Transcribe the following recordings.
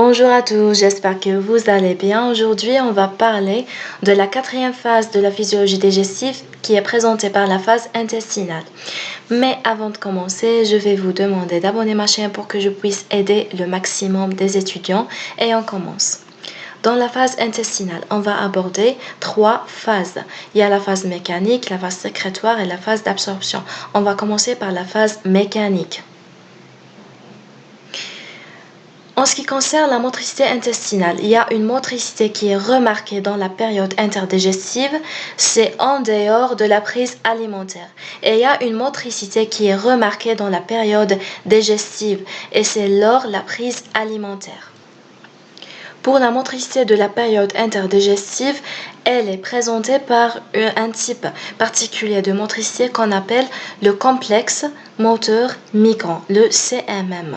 Bonjour à tous, j'espère que vous allez bien. Aujourd'hui, on va parler de la quatrième phase de la physiologie digestive qui est présentée par la phase intestinale. Mais avant de commencer, je vais vous demander d'abonner ma chaîne pour que je puisse aider le maximum des étudiants et on commence. Dans la phase intestinale, on va aborder 3 phases. Il y a la phase mécanique, la phase sécrétoire et la phase d'absorption. On va commencer par la phase mécanique. En ce qui concerne la motricité intestinale, il y a une motricité qui est remarquée dans la période interdigestive, c'est en dehors de la prise alimentaire. Et il y a une motricité qui est remarquée dans la période digestive, et c'est lors de la prise alimentaire. Pour la motricité de la période interdigestive, elle est présentée par un type particulier de motricité qu'on appelle le complexe moteur migrant, le CMM.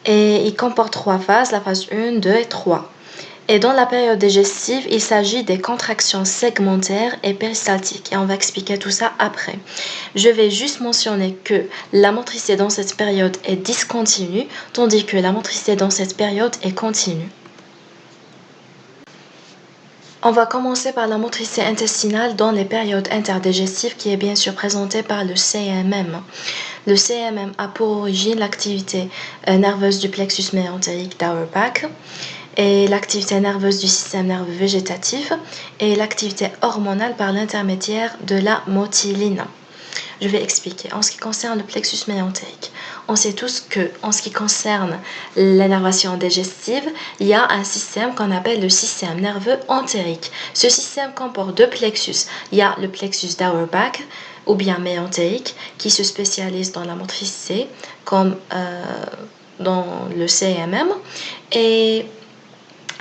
Et il comporte 3 phases, la phase 1, 2 et 3. Et dans la période digestive, il s'agit des contractions segmentaires et péristaltiques. Et on va expliquer tout ça après. Je vais juste mentionner que la motricité dans cette période est discontinue, tandis que la motricité dans cette période est continue. On va commencer par la motricité intestinale dans les périodes interdigestives qui est bien sûr présentée par le CMM. Le CMM a pour origine l'activité nerveuse du plexus méentérique d'Auerbach et l'activité nerveuse du système nerveux végétatif et l'activité hormonale par l'intermédiaire de la motiline. Je vais expliquer. En ce qui concerne le plexus méentérique, on sait tous que, en ce qui concerne l'énervation digestive, il y a un système qu'on appelle le système nerveux entérique. Ce système comporte 2 plexus. Il y a le plexus d'Auerbach, ou bien méentérique, qui se spécialise dans la motricité, comme dans le CMM. Et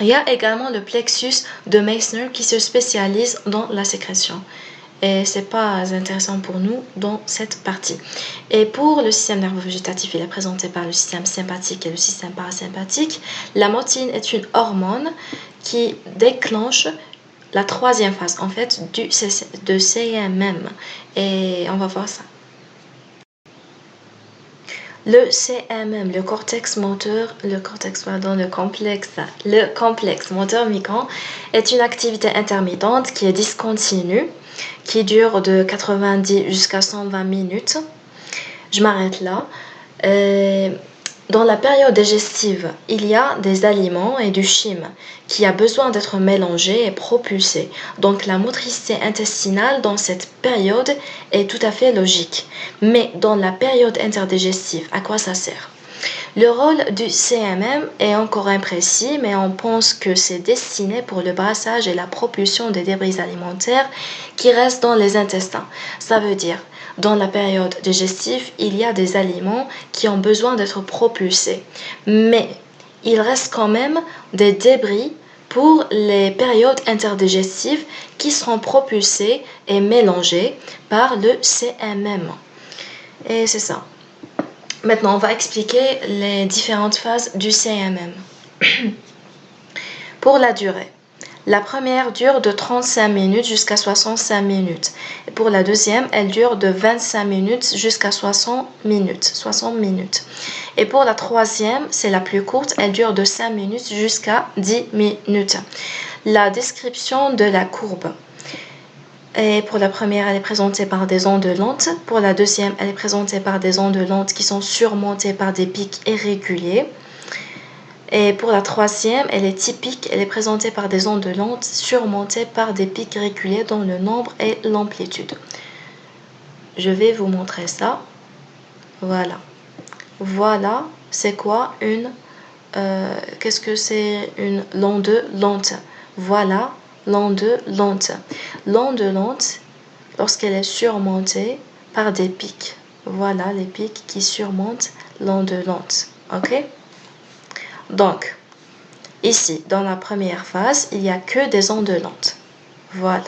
il y a également le plexus de Meissner qui se spécialise dans la sécrétion. Et c'est pas intéressant pour nous dans cette partie. Et pour le système nerveux végétatif, il est présenté par le système sympathique et le système parasympathique. La motiline est une hormone qui déclenche la 3e phase en fait de CMM. Et on va voir ça. Le CMM, le complexe moteur migrant est une activité intermittente qui est discontinue, qui dure de 90 jusqu'à 120 minutes. Je m'arrête là. Dans la période digestive, il y a des aliments et du chyme qui a besoin d'être mélangés et propulsés. Donc la motricité intestinale dans cette période est tout à fait logique. Mais dans la période interdigestive, à quoi ça sert ? Le rôle du CMM est encore imprécis, mais on pense que c'est destiné pour le brassage et la propulsion des débris alimentaires qui restent dans les intestins. Ça veut dire, dans la période digestive, il y a des aliments qui ont besoin d'être propulsés, mais il reste quand même des débris pour les périodes interdigestives qui seront propulsés et mélangés par le CMM. Et c'est ça. Maintenant, on va expliquer les différentes phases du CMM. Pour la durée, la première dure de 35 minutes jusqu'à 65 minutes. Et pour la deuxième, elle dure de 25 minutes jusqu'à 60 minutes. Et pour la troisième, c'est la plus courte, elle dure de 5 minutes jusqu'à 10 minutes. La description de la courbe. Et pour la première, elle est présentée par des ondes lentes. Pour la deuxième, elle est présentée par des ondes lentes qui sont surmontées par des pics irréguliers. Et pour la troisième, elle est typique. Elle est présentée par des ondes lentes surmontées par des pics réguliers dont le nombre et l'amplitude. Je vais vous montrer ça. Voilà. Voilà, c'est quoi une... qu'est-ce que c'est une onde lente ? Voilà. L'onde lente. L'onde lente, lorsqu'elle est surmontée par des pics. Voilà les pics qui surmontent l'onde lente. Ok ? Donc, ici, dans la première phase, il n'y a que des ondes lentes. Voilà.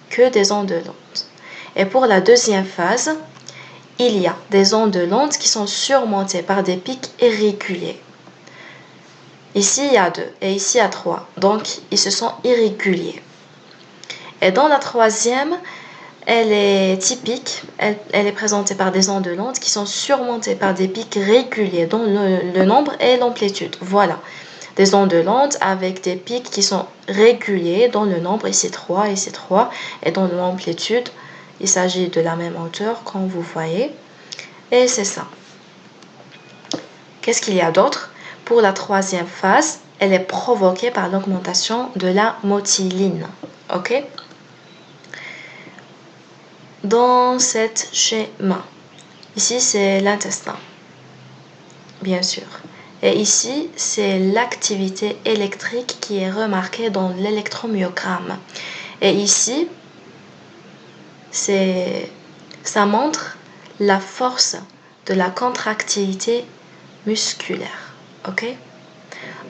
Que des ondes lentes. Et pour la deuxième phase, il y a des ondes lentes qui sont surmontées par des pics irréguliers. Ici, il y a 2 et ici, il y a 3. Donc, ils se sont irréguliers. Et dans la troisième, Elle est typique, elle est présentée par des ondes lentes qui sont surmontées par des pics réguliers dont le nombre et l'amplitude. Voilà, des ondes lentes avec des pics qui sont réguliers dont le nombre ici 3, ici 3, et dont l'amplitude, il s'agit de la même hauteur comme vous voyez. Et c'est ça. Qu'est-ce qu'il y a d'autre? Pour la troisième phase, elle est provoquée par l'augmentation de la motiline. Ok? Dans cet schéma, ici c'est l'intestin, bien sûr. Et ici, c'est l'activité électrique qui est remarquée dans l'électromyogramme. Et ici, ça montre la force de la contractilité musculaire. Ok?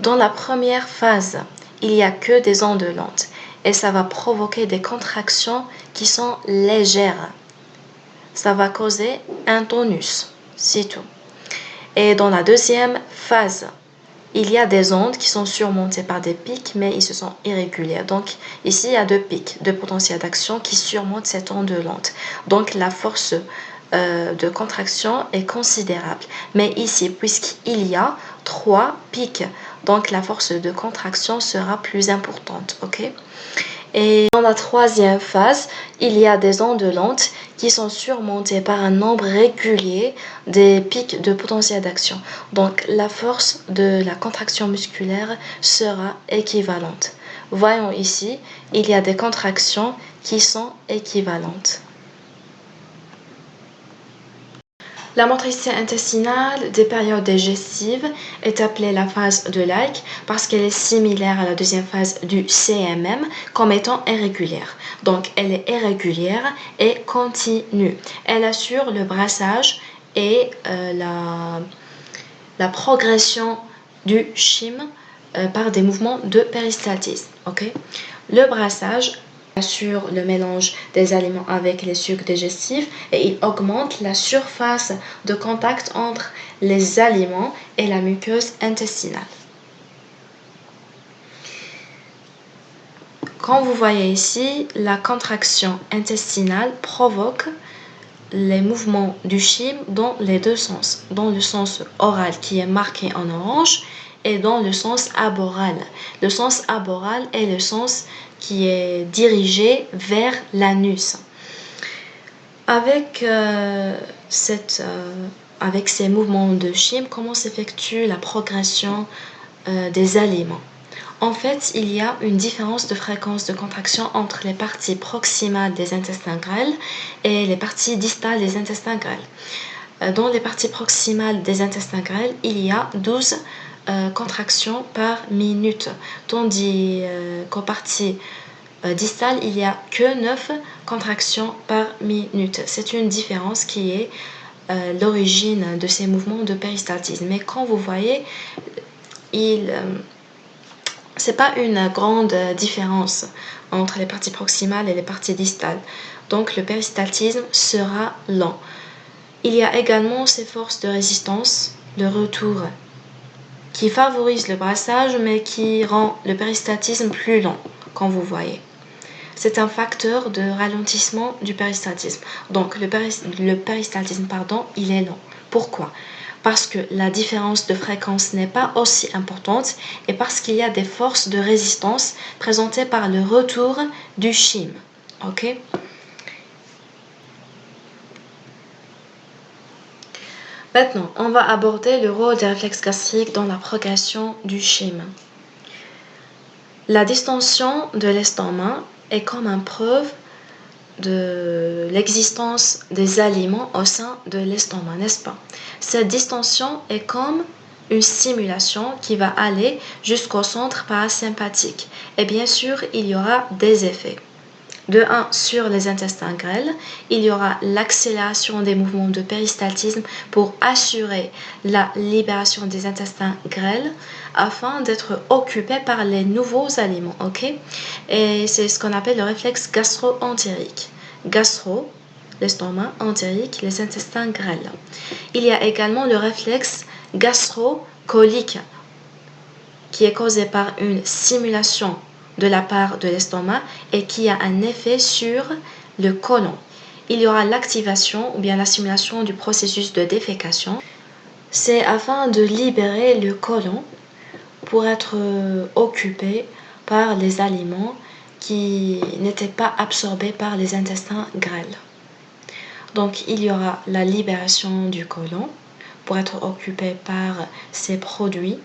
Dans la première phase, il n'y a que des ondes lentes et ça va provoquer des contractions qui sont légères. Ça va causer un tonus, c'est tout. Et dans la deuxième phase, il y a des ondes qui sont surmontées par des pics, mais ils se sont irréguliers. Donc ici, il y a deux pics, deux potentiels d'action qui surmontent cette onde lente. Donc la force de contraction est considérable. Mais ici, puisqu'il y a trois pics, donc la force de contraction sera plus importante. Ok? Et dans la troisième phase, il y a des ondes lentes qui sont surmontées par un nombre régulier des pics de potentiel d'action. Donc la force de la contraction musculaire sera équivalente. Voyons ici, il y a des contractions qui sont équivalentes. La motricité intestinale des périodes digestives est appelée la phase de Leyck parce qu'elle est similaire à la deuxième phase du CMM comme étant irrégulière. Donc, elle est irrégulière et continue. Elle assure le brassage et la progression du chyme par des mouvements de péristaltisme. Okay? Le brassage assure le mélange des aliments avec les sucs digestifs et il augmente la surface de contact entre les aliments et la muqueuse intestinale. Comme vous voyez ici, la contraction intestinale provoque les mouvements du chyme dans les deux sens, dans le sens oral qui est marqué en orange et dans le sens aboral. Le sens aboral est le sens qui est dirigé vers l'anus. Avec ces mouvements de chyme, comment s'effectue la progression des aliments? En fait, il y a une différence de fréquence de contraction entre les parties proximales des intestins grêles et les parties distales des intestins grêles. Dans les parties proximales des intestins grêles, il y a 12 contractions par minute, tandis qu'aux parties distales, il n'y a que 9 contractions par minute. C'est une différence qui est l'origine de ces mouvements de péristaltisme. Mais quand vous voyez, c'est pas une grande différence entre les parties proximales et les parties distales. Donc le péristaltisme sera lent. Il y a également ces forces de résistance, le retour, qui favorise le brassage mais qui rend le péristaltisme plus lent, comme vous voyez. C'est un facteur de ralentissement du péristaltisme. Donc le péristaltisme, il est lent. Pourquoi? Parce que la différence de fréquence n'est pas aussi importante et parce qu'il y a des forces de résistance présentées par le retour du chyme. Ok? Maintenant, on va aborder le rôle des réflexes gastriques dans la progression du chyme. La distension de l'estomac est comme une preuve de l'existence des aliments au sein de l'estomac, n'est-ce pas? Cette distension est comme une stimulation qui va aller jusqu'au centre parasympathique. Et bien sûr, il y aura des effets. De 1, sur les intestins grêles, il y aura l'accélération des mouvements de péristaltisme pour assurer la libération des intestins grêles afin d'être occupés par les nouveaux aliments. Okay? Et c'est ce qu'on appelle le réflexe gastro-entérique. Gastro, l'estomac, entérique, les intestins grêles. Il y a également le réflexe gastro-colique qui est causé par une stimulation de la part de l'estomac et qui a un effet sur le côlon. il y aura l'activation ou bien la stimulation du processus de défécation. C'est afin de libérer le côlon pour être occupé par les aliments qui n'étaient pas absorbés par les intestins grêles. Donc il y aura la libération du côlon pour être occupé par ces produits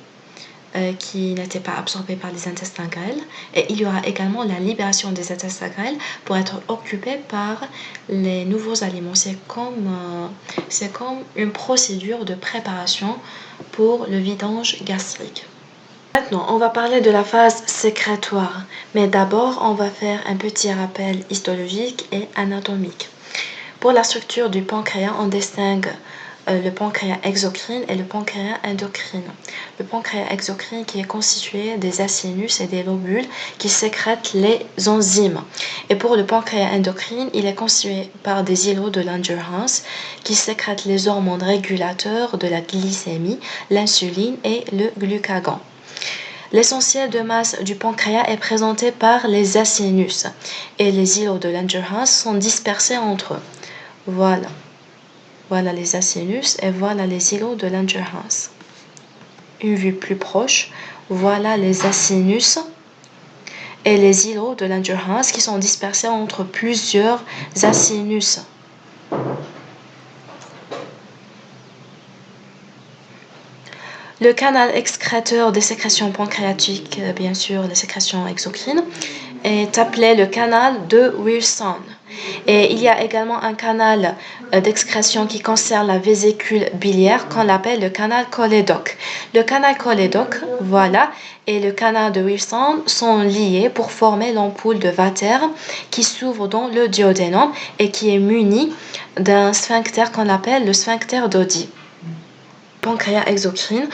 qui n'étaient pas absorbés par les intestins grêles, et il y aura également la libération des intestins grêles pour être occupés par les nouveaux aliments. C'est comme une procédure de préparation pour le vidange gastrique. Maintenant, on va parler de la phase sécrétoire, mais d'abord, on va faire un petit rappel histologique et anatomique. Pour la structure du pancréas, on distingue le pancréas exocrine et le pancréas endocrine. Le pancréas exocrine qui est constitué des acinus et des lobules qui sécrètent les enzymes. Et pour le pancréas endocrine, il est constitué par des îlots de Langerhans qui sécrètent les hormones régulateurs de la glycémie, l'insuline et le glucagon. L'essentiel de masse du pancréas est présenté par les acinus et les îlots de Langerhans sont dispersés entre eux. Voilà les acinus et voilà les îlots de Langerhans. Une vue plus proche, voilà les acinus et les îlots de Langerhans qui sont dispersés entre plusieurs acinus. Le canal excréteur des sécrétions pancréatiques, bien sûr les sécrétions exocrines, est appelé le canal de Wilson. Et il y a également un canal d'excrétion qui concerne la vésicule biliaire qu'on appelle le canal cholédoque. Le canal cholédoque, et le canal de Wilson sont liés pour former l'ampoule de Vater qui s'ouvre dans le duodénum et qui est muni d'un sphincter qu'on appelle le sphincter d'Oddi. Pancréas exocrine,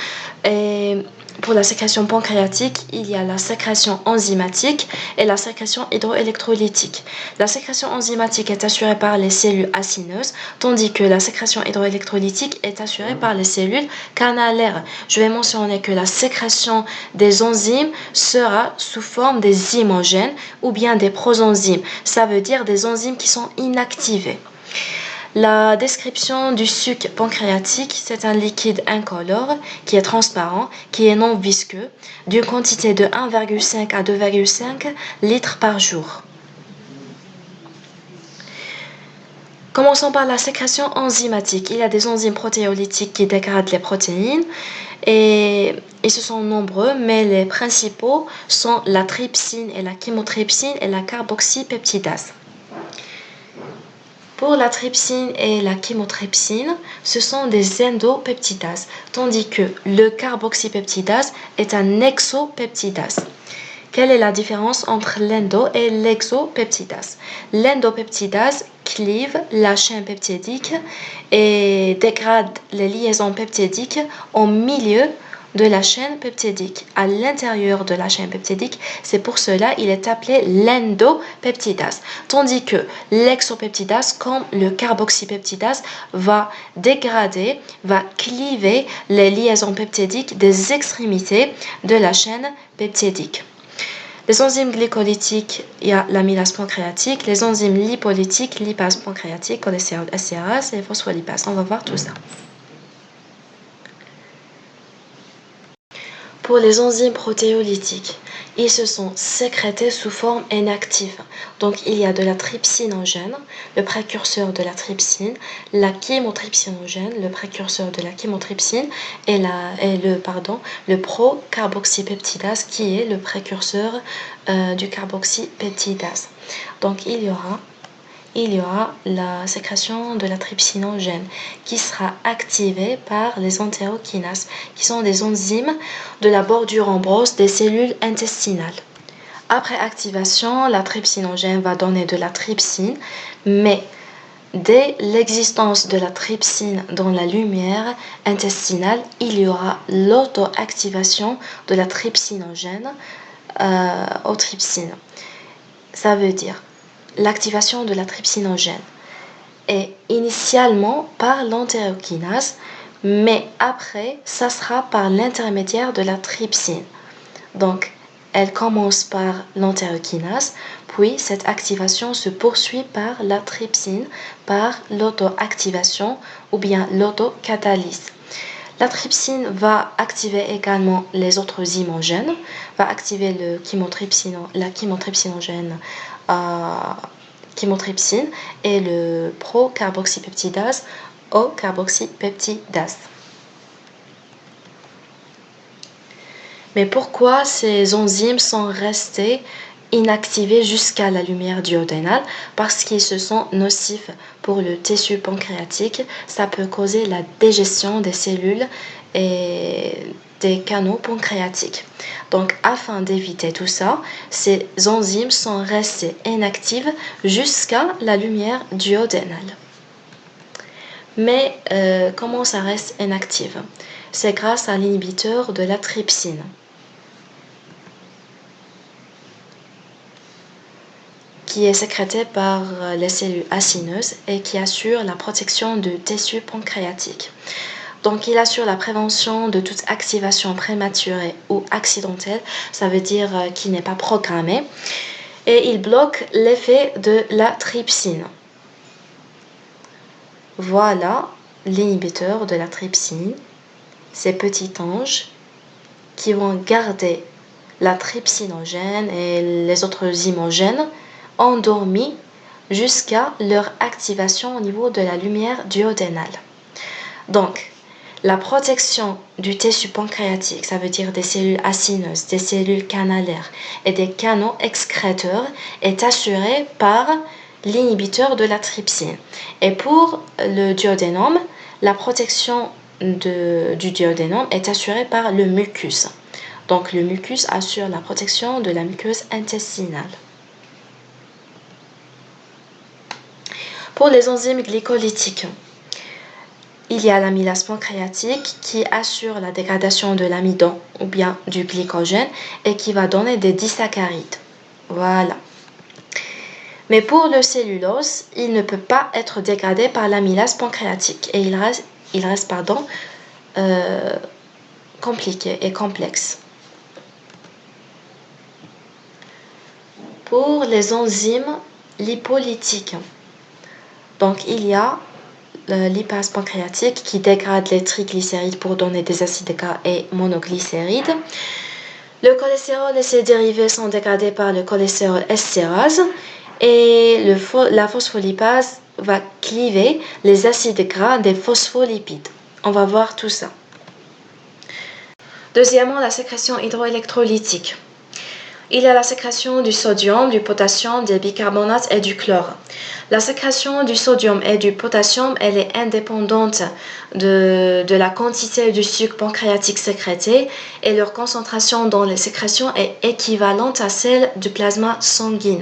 et pour la sécrétion pancréatique, il y a la sécrétion enzymatique et la sécrétion hydroélectrolytique. La sécrétion enzymatique est assurée par les cellules acineuses, tandis que la sécrétion hydroélectrolytique est assurée par les cellules canalaires. Je vais mentionner que la sécrétion des enzymes sera sous forme des zymogènes ou bien des prosenzymes. Ça veut dire des enzymes qui sont inactivées. La description du suc pancréatique, c'est un liquide incolore qui est transparent, qui est non visqueux, d'une quantité de 1,5 à 2,5 litres par jour. Commençons par la sécrétion enzymatique. Il y a des enzymes protéolytiques qui dégradent les protéines et ils sont nombreux, mais les principaux sont la trypsine et la chymotrypsine et la carboxypeptidase. Pour la trypsine et la chymotrypsine, ce sont des endopeptidases, tandis que le carboxypeptidase est un exopeptidase. Quelle est la différence entre l'endo et l'exopeptidase? L'endopeptidase clive la chaîne peptidique et dégrade les liaisons peptidiques au milieu de la chaîne peptidique, à l'intérieur de la chaîne peptidique. C'est pour cela qu'il est appelé l'endopeptidase. Tandis que l'exopeptidase, comme le carboxypeptidase, va dégrader, va cliver les liaisons peptidiques des extrémités de la chaîne peptidique. Les enzymes glycolytiques, il y a l'amylase pancréatique, les enzymes lipolytiques, lipase pancréatique, cholestérol estérase et phospholipase. On va voir tout ça. Pour les enzymes protéolytiques, ils se sont sécrétés sous forme inactive. Donc il y a de la trypsinogène, le précurseur de la trypsine, la chymotrypsinogène, le précurseur de la chymotrypsine, et le procarboxypeptidase qui est le précurseur du carboxypeptidase. Donc il y aura la sécrétion de la trypsinogène qui sera activée par les entérokinases, qui sont des enzymes de la bordure en brosse des cellules intestinales. Après activation, la trypsinogène va donner de la trypsine, mais dès l'existence de la trypsine dans la lumière intestinale, il y aura l'auto-activation de la trypsinogène aux trypsines. Ça veut dire l'activation de la trypsinogène est initialement par l'entérokinase, mais après, ça sera par l'intermédiaire de la trypsine. Donc, elle commence par l'entérokinase, puis cette activation se poursuit par la trypsine, par l'auto-activation ou bien l'autocatalyse. La trypsine va activer également les autres immunogènes, va activer la chymotrypsinogène chymotrypsine et le procarboxypeptidase au carboxypeptidase. Mais pourquoi ces enzymes sont restées inactivés jusqu'à la lumière duodénale? Parce qu'ils se sont nocifs pour le tissu pancréatique. Ça peut causer la dégestion des cellules et des canaux pancréatiques. Donc, afin d'éviter tout ça, ces enzymes sont restées inactives jusqu'à la lumière duodénale. Mais comment ça reste inactive? C'est grâce à l'inhibiteur de la trypsine. Qui est sécrété par les cellules acineuses et qui assure la protection du tissu pancréatique. Donc, il assure la prévention de toute activation prématurée ou accidentelle, ça veut dire qui n'est pas programmée, et il bloque l'effet de la trypsine. Voilà l'inhibiteur de la trypsine, ces petits anges qui vont garder la trypsinogène et les autres immunogènes endormis jusqu'à leur activation au niveau de la lumière duodénale. Donc, la protection du tissu pancréatique, ça veut dire des cellules acineuses, des cellules canalaires et des canaux excréteurs, est assurée par l'inhibiteur de la trypsine. Et pour le duodénum, la protection du duodénum est assurée par le mucus. Donc, le mucus assure la protection de la muqueuse intestinale. Pour les enzymes glycolytiques, il y a l'amylase pancréatique qui assure la dégradation de l'amidon ou bien du glycogène et qui va donner des disaccharides. Voilà. Mais pour le cellulose, il ne peut pas être dégradé par l'amylase pancréatique et il reste compliqué et complexe. Pour les enzymes lipolytiques, donc il y a lipase pancréatique qui dégrade les triglycérides pour donner des acides gras et monoglycérides. Le cholestérol et ses dérivés sont dégradés par le cholestérol estérase et la phospholipase va cliver les acides gras des phospholipides. On va voir tout ça. Deuxièmement, la sécrétion hydroélectrolytique. Il y a la sécrétion du sodium, du potassium, des bicarbonates et du chlore. La sécrétion du sodium et du potassium, elle est indépendante de la quantité du sucre pancréatique sécrété et leur concentration dans les sécrétions est équivalente à celle du plasma sanguin.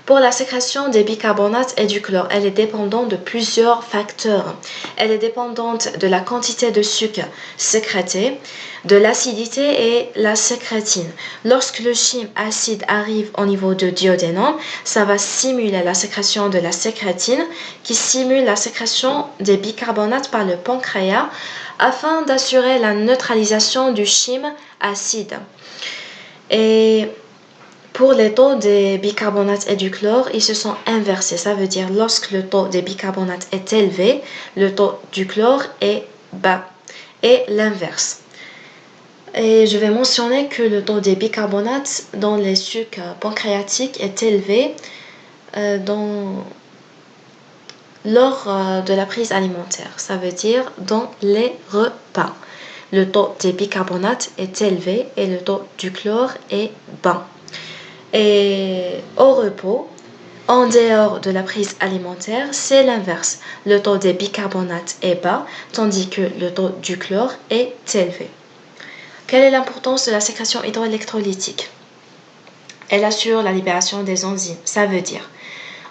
Pour la sécrétion des bicarbonates et du chlore, elle est dépendante de plusieurs facteurs. Elle est dépendante de la quantité de sucre sécrété, de l'acidité et la sécrétine. Lorsque le chyme acide arrive au niveau de duodénum, ça va stimuler la sécrétion de la sécrétine qui stimule la sécrétion des bicarbonates par le pancréas afin d'assurer la neutralisation du chyme acide. Et pour les taux des bicarbonates et du chlore, ils se sont inversés. Ça veut dire lorsque le taux des bicarbonates est élevé, le taux du chlore est bas et l'inverse. Et je vais mentionner que le taux des bicarbonates dans les sucres pancréatiques est élevé lors de la prise alimentaire. Ça veut dire dans les repas. Le taux des bicarbonates est élevé et le taux du chlore est bas. Et au repos, en dehors de la prise alimentaire, c'est l'inverse. Le taux des bicarbonates est bas, tandis que le taux du chlore est élevé. Quelle est l'importance de la sécrétion hydroélectrolytique? Elle assure la libération des enzymes. Ça veut dire,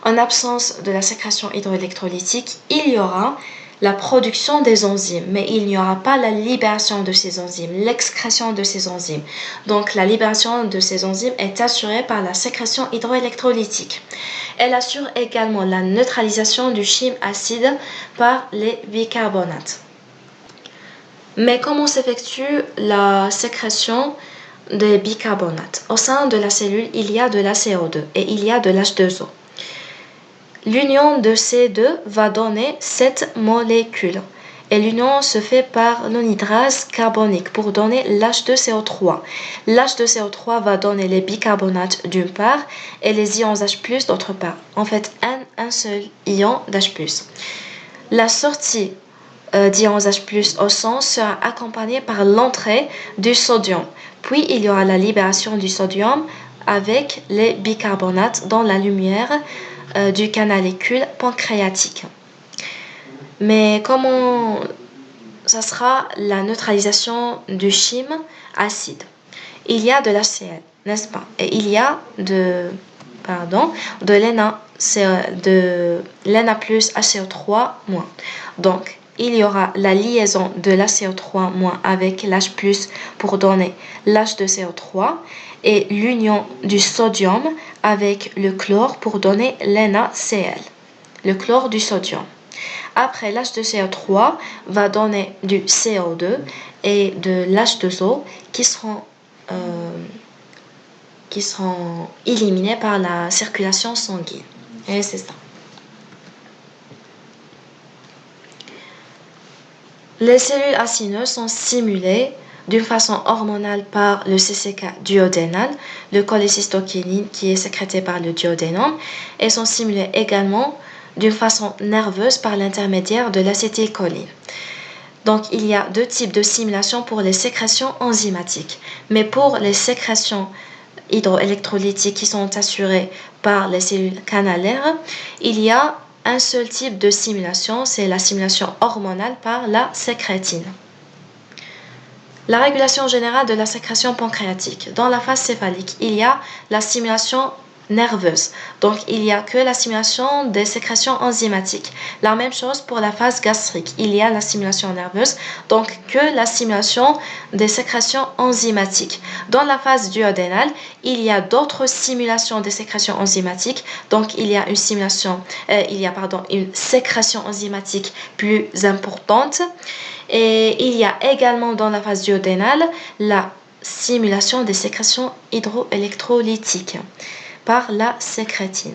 en absence de la sécrétion hydroélectrolytique, il y aura la production des enzymes, mais il n'y aura pas la libération de ces enzymes, l'excrétion de ces enzymes. Donc, la libération de ces enzymes est assurée par la sécrétion hydroélectrolytique. Elle assure également la neutralisation du chyme acide par les bicarbonates. Mais comment s'effectue la sécrétion des bicarbonates. Au sein de la cellule, il y a de la CO2 et il y a de l'H2O. L'union de ces deux va donner cette molécule. Et l'union se fait par l'anhydrase carbonique pour donner l'H2CO3. L'H2CO3 va donner les bicarbonates d'une part et les ions H+, d'autre part. En fait, un seul ion d'H+. La sortie d'ions H+, au sang sera accompagnée par l'entrée du sodium. Puis, il y aura la libération du sodium avec les bicarbonates dans la lumière du canalicule pancréatique. Mais comment ça sera la neutralisation du chyme acide? Il y a de l'HCl, n'est-ce pas? Et il y a de l'Na plus HCO3-. Donc, il y aura la liaison de l'HCO3- avec l'H+, pour donner l'H2CO3 et l'union du sodium avec le chlore pour donner l'NaCl, le chlore du sodium. Après, l'H2CO3 va donner du CO2 et de l'H2O qui seront éliminés par la circulation sanguine. Et c'est ça. Les cellules acineuses sont stimulées d'une façon hormonale par le CCK duodénal, le cholécystokinine qui est sécrété par le duodénum, et sont stimulées également d'une façon nerveuse par l'intermédiaire de l'acétylcholine. Donc, il y a deux types de stimulation pour les sécrétions enzymatiques. Mais pour les sécrétions hydroélectrolytiques qui sont assurées par les cellules canalaires, il y a un seul type de stimulation, c'est la stimulation hormonale par la sécrétine. La régulation générale de la sécrétion pancréatique. Dans la phase céphalique, il y a la stimulation nerveuse. Donc, il n'y a que la stimulation des sécrétions enzymatiques. La même chose pour la phase gastrique. Il y a la stimulation nerveuse, donc que la stimulation des sécrétions enzymatiques. Dans la phase duodénale, il y a d'autres stimulations des sécrétions enzymatiques. Donc, il y a une sécrétion enzymatique plus importante. Et il y a également dans la phase duodénale la stimulation des sécrétions hydroélectrolytiques par la sécrétine.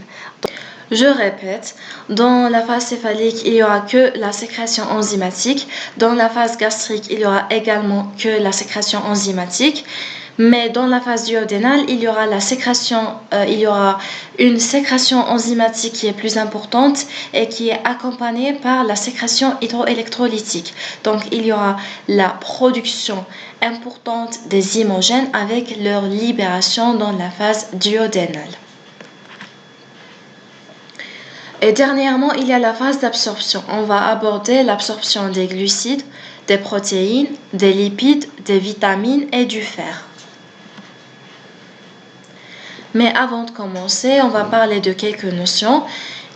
Je répète, dans la phase céphalique, il n'y aura que la sécrétion enzymatique. Dans la phase gastrique, il y aura également que la sécrétion enzymatique. Mais dans la phase duodénale, il y aura une sécrétion enzymatique qui est plus importante et qui est accompagnée par la sécrétion hydroélectrolytique. Donc, il y aura la production importante des imogènes avec leur libération dans la phase duodénale. Et dernièrement, il y a la phase d'absorption. On va aborder l'absorption des glucides, des protéines, des lipides, des vitamines et du fer. Mais avant de commencer, on va parler de quelques notions.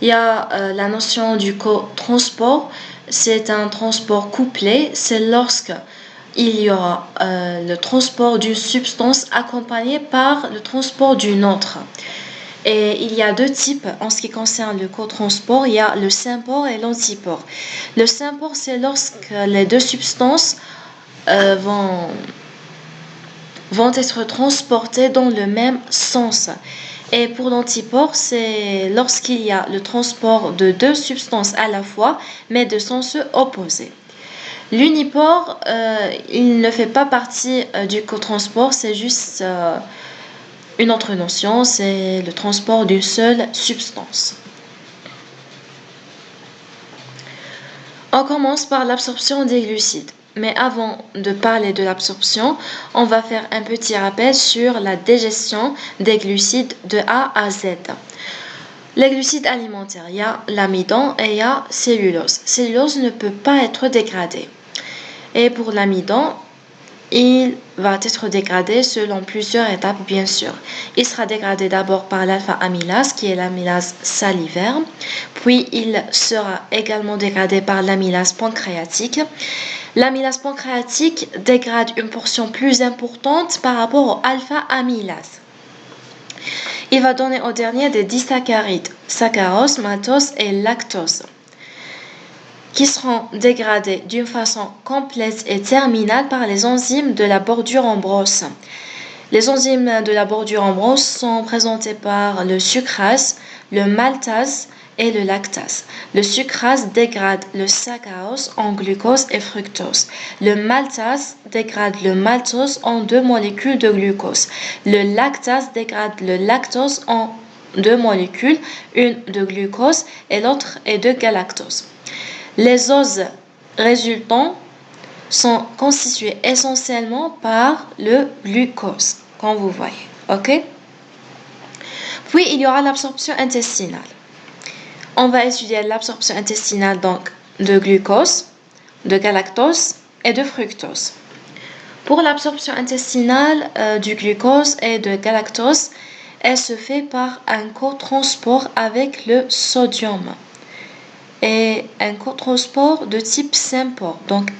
Il y a la notion du cotransport. C'est un transport couplé. C'est lorsque il y aura le transport d'une substance accompagné par le transport d'une autre. Et il y a deux types en ce qui concerne le cotransport. Il y a le symport et l'antiport. Le symport, c'est lorsque les deux substances vont être transportées dans le même sens. Et pour l'antiport, c'est lorsqu'il y a le transport de deux substances à la fois, mais de sens opposés. L'uniport, il ne fait pas partie du cotransport, c'est juste une autre notion, c'est le transport d'une seule substance. On commence par l'absorption des glucides. Mais avant de parler de l'absorption, on va faire un petit rappel sur la digestion des glucides de A à Z. Les glucides alimentaires, il y a l'amidon et il y a cellulose. Cellulose ne peut pas être dégradée. Et pour l'amidon, il va être dégradé selon plusieurs étapes, bien sûr. Il sera dégradé d'abord par l'alpha-amylase, qui est l'amylase salivaire. Puis, il sera également dégradé par l'amylase pancréatique. L'amylase pancréatique dégrade une portion plus importante par rapport au alpha-amylase. Il va donner au dernier des disaccharides, saccharose, maltose et lactose, qui seront dégradés d'une façon complète et terminale par les enzymes de la bordure en brosse. Les enzymes de la bordure en bronze sont présentées par le sucrase, le maltase et le lactase. Le sucrase dégrade le saccharose en glucose et fructose. Le maltase dégrade le maltose en 2 molécules de glucose. Le lactase dégrade le lactose en 2 molécules, une de glucose et l'autre est de galactose. Les oses résultants sont constitués essentiellement par le glucose, comme vous voyez. Ok? Puis il y aura l'absorption intestinale. On va étudier l'absorption intestinale donc de glucose, de galactose et de fructose. Pour l'absorption intestinale du glucose et de galactose, elle se fait par un cotransport avec le sodium et un cotransport de type sympore. Donc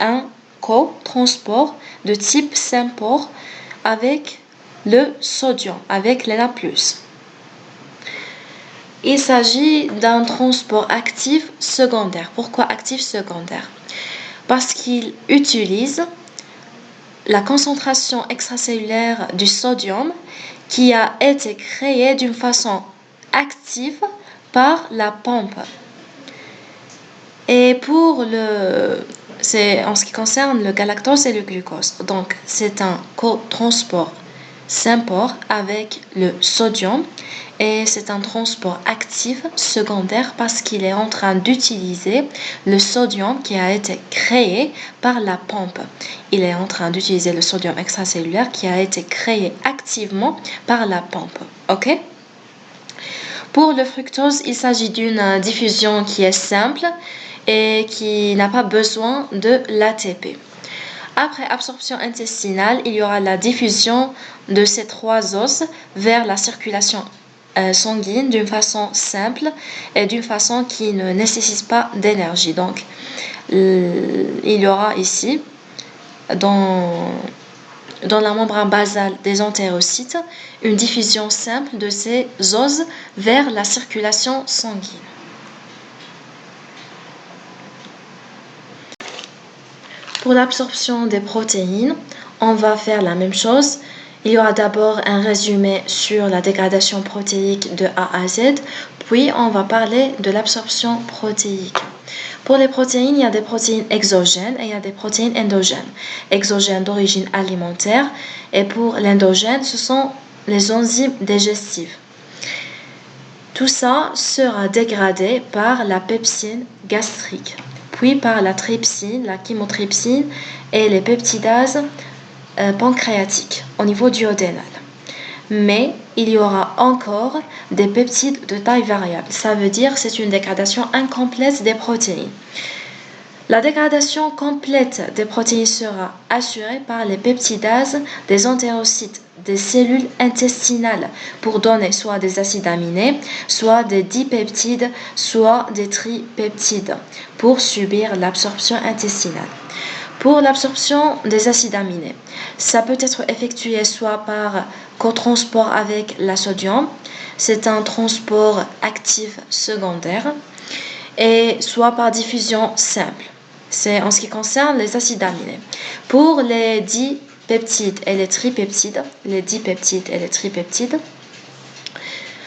un cotransport de type sympore avec le sodium, avec l'Na+. Il s'agit d'un transport actif secondaire. Pourquoi actif secondaire? Parce qu'il utilise la concentration extracellulaire du sodium qui a été créée d'une façon active par la pompe. Et c'est en ce qui concerne le galactose et le glucose. Donc, c'est un cotransport sympore avec le sodium et c'est un transport actif secondaire parce qu'il est en train d'utiliser le sodium qui a été créé par la pompe. Il est en train d'utiliser le sodium extracellulaire qui a été créé activement par la pompe. Ok? Pour le fructose, il s'agit d'une diffusion qui est simple et qui n'a pas besoin de l'ATP. Après absorption intestinale, il y aura la diffusion de ces 3 os vers la circulation sanguine d'une façon simple et d'une façon qui ne nécessite pas d'énergie. Donc, il y aura ici, dans la membrane basale des entérocytes, une diffusion simple de ces os vers la circulation sanguine. Pour l'absorption des protéines, on va faire la même chose. Il y aura d'abord un résumé sur la dégradation protéique de A à Z, puis on va parler de l'absorption protéique. Pour les protéines, il y a des protéines exogènes et il y a des protéines endogènes. Exogènes d'origine alimentaire et pour l'endogène, ce sont les enzymes digestives. Tout ça sera dégradé par la pepsine gastrique, puis par la trypsine, la chymotrypsine et les peptidases pancréatiques au niveau duodénal. Mais il y aura encore des peptides de taille variable. Ça veut dire que c'est une dégradation incomplète des protéines. La dégradation complète des protéines sera assurée par les peptidases des entérocytes des cellules intestinales pour donner soit des acides aminés, soit des dipeptides, soit des tripeptides pour subir l'absorption intestinale. Pour l'absorption des acides aminés, ça peut être effectué soit par cotransport avec la sodium, c'est un transport actif secondaire, et soit par diffusion simple. C'est en ce qui concerne les acides aminés. Pour les dipeptides et les tripeptides,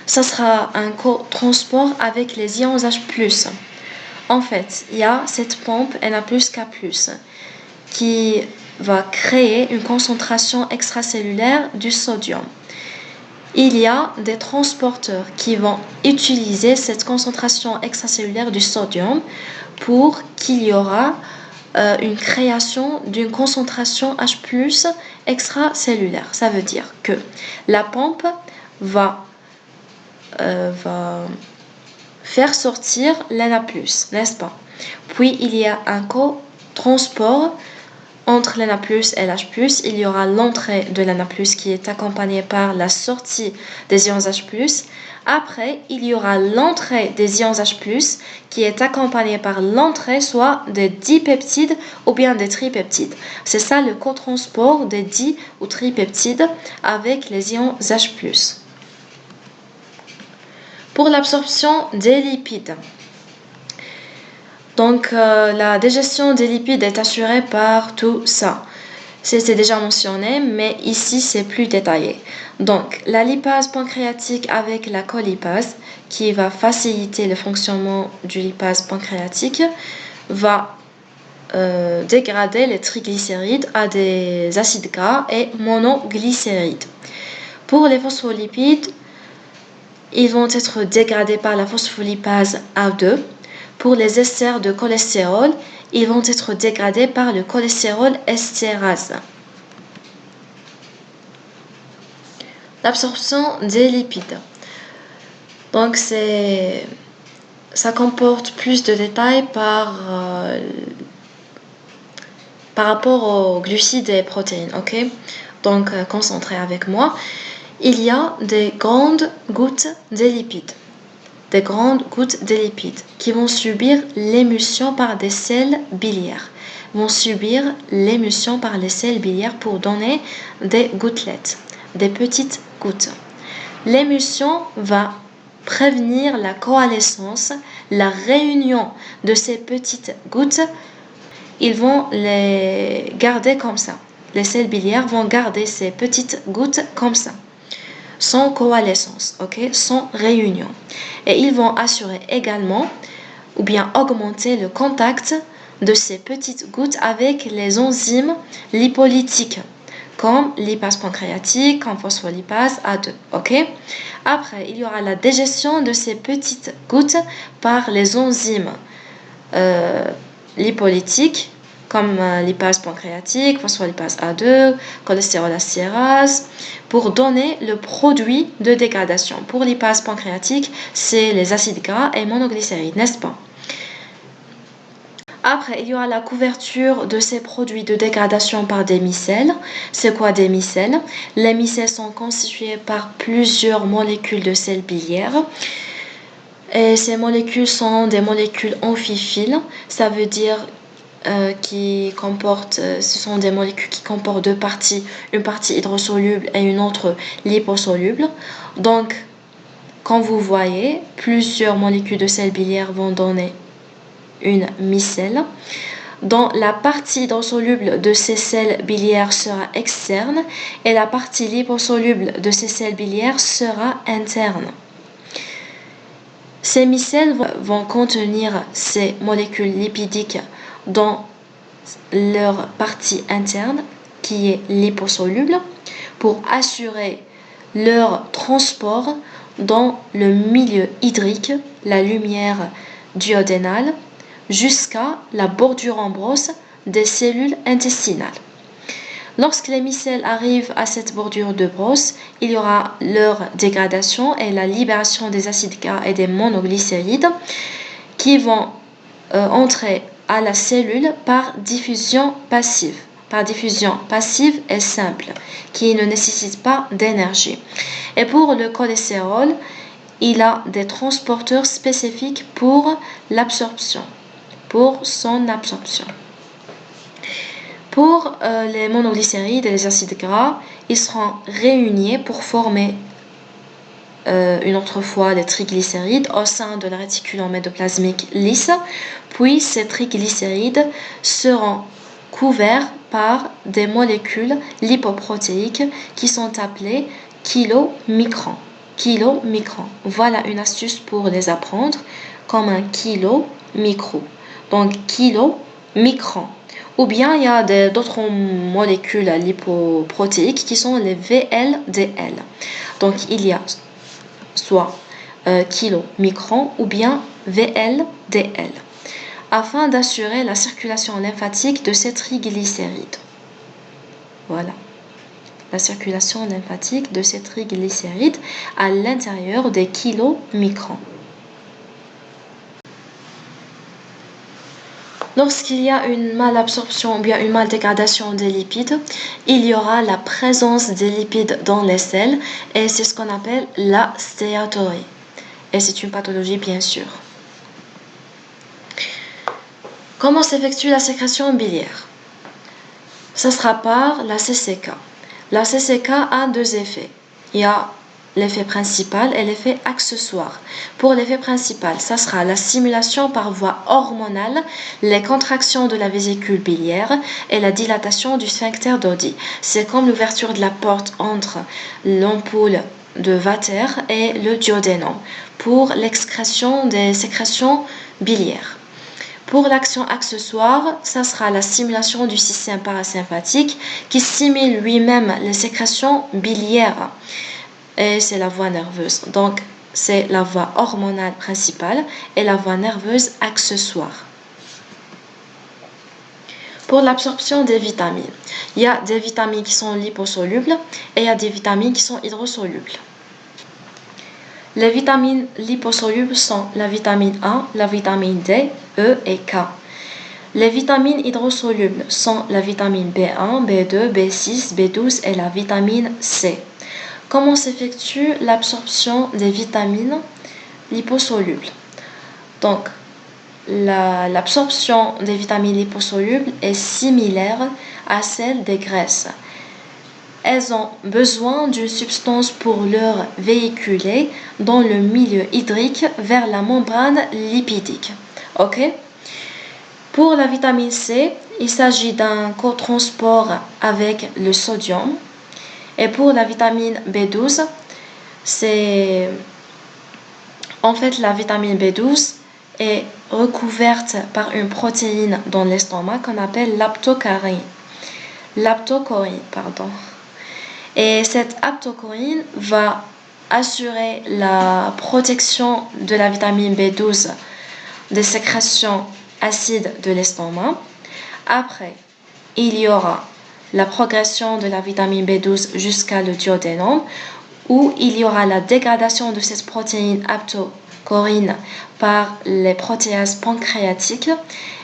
ça sera un cotransport avec les ions H+. En fait, il y a cette pompe Na+, K+, qui va créer une concentration extracellulaire du sodium. Il y a des transporteurs qui vont utiliser cette concentration extracellulaire du sodium pour qu'il y aura une création d'une concentration H+ extracellulaire. Ça veut dire que la pompe va faire sortir l'Na+, n'est-ce pas? Puis il y a un cotransport entre l'Na+ et l'H+, il y aura l'entrée de l'Na+, qui est accompagnée par la sortie des ions H+. Après, il y aura l'entrée des ions H+, qui est accompagnée par l'entrée soit des dipeptides ou bien des tripeptides. C'est ça le cotransport des di- ou tripeptides avec les ions H+. Pour l'absorption des lipides, donc la digestion des lipides est assurée par tout ça. C'était déjà mentionné, mais ici c'est plus détaillé. Donc, la lipase pancréatique avec la colipase, qui va faciliter le fonctionnement du lipase pancréatique, va dégrader les triglycérides à des acides gras et monoglycérides. Pour les phospholipides, ils vont être dégradés par la phospholipase A2. Pour les esters de cholestérol, ils vont être dégradés par le cholestérol estérase. L'absorption des lipides. Donc, ça comporte plus de détails par rapport aux glucides et protéines, ok? Donc, concentrez avec moi. Il y a des grandes gouttes de lipides. Des grandes gouttes de lipides qui vont subir l'émulsion par des sels biliaires. Vont subir l'émulsion par les sels biliaires pour donner des gouttelettes, des petites gouttes. L'émulsion va prévenir la coalescence, la réunion de ces petites gouttes. Ils vont les garder comme ça. Les sels biliaires vont garder ces petites gouttes comme ça, sans coalescence, ok, sans réunion. Et ils vont assurer également ou bien augmenter le contact de ces petites gouttes avec les enzymes lipolytiques, comme lipase pancréatique, comme phospholipase A2, ok. Après, il y aura la digestion de ces petites gouttes par les enzymes lipolytiques, comme lipase pancréatique, phospholipase A2, cholestérol estérase, pour donner le produit de dégradation. Pour lipase pancréatique, c'est les acides gras et monoglycérides, n'est-ce pas? Après, il y aura la couverture de ces produits de dégradation par des micelles. C'est quoi des micelles? Les micelles sont constituées par plusieurs molécules de sels biliaires. Et ces molécules sont des molécules amphiphiles. Ça veut dire ce sont des molécules qui comportent deux parties, une partie hydrosoluble et une autre liposoluble. Donc, quand vous voyez, plusieurs molécules de sels biliaires vont donner une micelle. Dont la partie hydrosoluble de ces sels biliaires sera externe et la partie liposoluble de ces sels biliaires sera interne. Ces micelles vont contenir ces molécules lipidiques dans leur partie interne qui est liposoluble pour assurer leur transport dans le milieu hydrique, la lumière duodénale, jusqu'à la bordure en brosse des cellules intestinales. Lorsque les micelles arrivent à cette bordure de brosse, il y aura leur dégradation et la libération des acides gras et des monoglycérides qui vont entrer à la cellule par diffusion passive. Par diffusion passive et simple, qui ne nécessite pas d'énergie. Et pour le cholestérol, il a des transporteurs spécifiques pour l'absorption, pour son absorption. Pour les monoglycérides et les acides gras, ils seront réunis pour former une autre fois les triglycérides au sein de la réticule endoplasmique lisse. Puis ces triglycérides seront couverts par des molécules lipoprotéiques qui sont appelées kilomicrons. Voilà une astuce pour les apprendre, comme un kilomicro. Donc kilomicrons. Ou bien il y a d'autres molécules lipoprotéiques qui sont les VLDL. Donc il y a soit kilomicrons ou bien VLDL, afin d'assurer la circulation lymphatique de ces triglycérides. Voilà, la circulation lymphatique de ces triglycérides à l'intérieur des kilomicrons. Lorsqu'il y a une malabsorption ou bien une maldégradation des lipides, il y aura la présence des lipides dans les selles et c'est ce qu'on appelle la stéatorie. Et c'est une pathologie bien sûr. Comment s'effectue la sécrétion biliaire? Ça sera par la CCK. La CCK a deux effets. Il y a l'effet principal et l'effet accessoire. Pour l'effet principal, ça sera la stimulation par voie hormonale, les contractions de la vésicule biliaire et la dilatation du sphincter d'Oddi. C'est comme l'ouverture de la porte entre l'ampoule de Vater et le duodénum pour l'excrétion des sécrétions biliaires. Pour l'action accessoire, ça sera la stimulation du système parasympathique qui stimule lui-même les sécrétions biliaires. Et c'est la voie nerveuse. Donc, c'est la voie hormonale principale et la voie nerveuse accessoire. Pour l'absorption des vitamines, il y a des vitamines qui sont liposolubles et il y a des vitamines qui sont hydrosolubles. Les vitamines liposolubles sont la vitamine A, la vitamine D, E et K. Les vitamines hydrosolubles sont la vitamine B1, B2, B6, B12 et la vitamine C. Comment s'effectue l'absorption des vitamines liposolubles? Donc, l'absorption des vitamines liposolubles est similaire à celle des graisses. Elles ont besoin d'une substance pour leur véhiculer dans le milieu hydrique vers la membrane lipidique. Ok? Pour la vitamine C, il s'agit d'un cotransport avec le sodium. Et pour la vitamine B12, c'est en fait la vitamine B12 est recouverte par une protéine dans l'estomac qu'on appelle l'aptocorine. Et cette aptocorine va assurer la protection de la vitamine B12 des sécrétions acides de l'estomac. Après, il y aura la progression de la vitamine B12 jusqu'à le duodénum, où il y aura la dégradation de cette protéine aptocorine par les protéases pancréatiques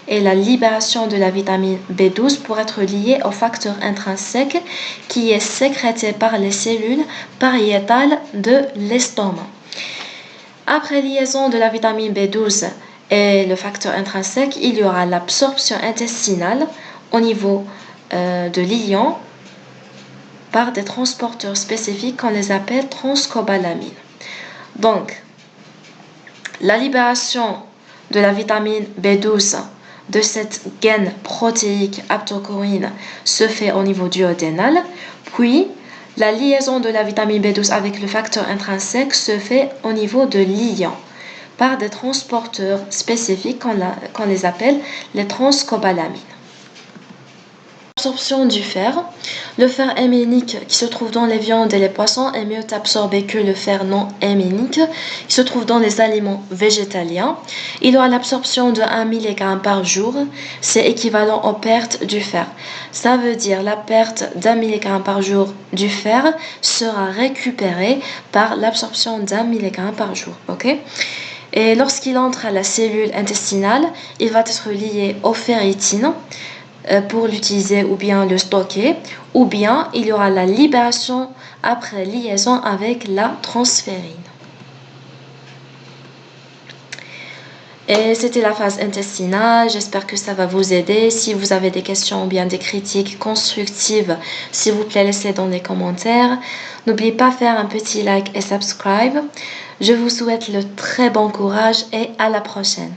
et la libération de la vitamine B12 pour être liée au facteur intrinsèque qui est sécrété par les cellules pariétales de l'estomac. Après liaison de la vitamine B12 et le facteur intrinsèque, il y aura l'absorption intestinale au niveau de l'ion par des transporteurs spécifiques qu'on les appelle transcobalamines. Donc, la libération de la vitamine B12 de cette gaine protéique aptocorine se fait au niveau duodénal, puis la liaison de la vitamine B12 avec le facteur intrinsèque se fait au niveau de l'ion par des transporteurs spécifiques qu'on les appelle les transcobalamines. L'absorption du fer. Le fer héminique qui se trouve dans les viandes et les poissons est mieux absorbé que le fer non héminique qui se trouve dans les aliments végétaliens. Il aura l'absorption de 1 mg par jour. C'est équivalent aux pertes du fer. Ça veut dire la perte d'1 mg par jour du fer sera récupérée par l'absorption d'1 mg par jour. Ok? Et lorsqu'il entre à la cellule intestinale, il va être lié aux ferritines pour l'utiliser ou bien le stocker, ou bien il y aura la libération après liaison avec la transférine. Et c'était la phase intestinale. J'espère que ça va vous aider. Si vous avez des questions ou bien des critiques constructives, s'il vous plaît, laissez dans les commentaires. N'oubliez pas de faire un petit like et subscribe. Je vous souhaite le très bon courage et à la prochaine.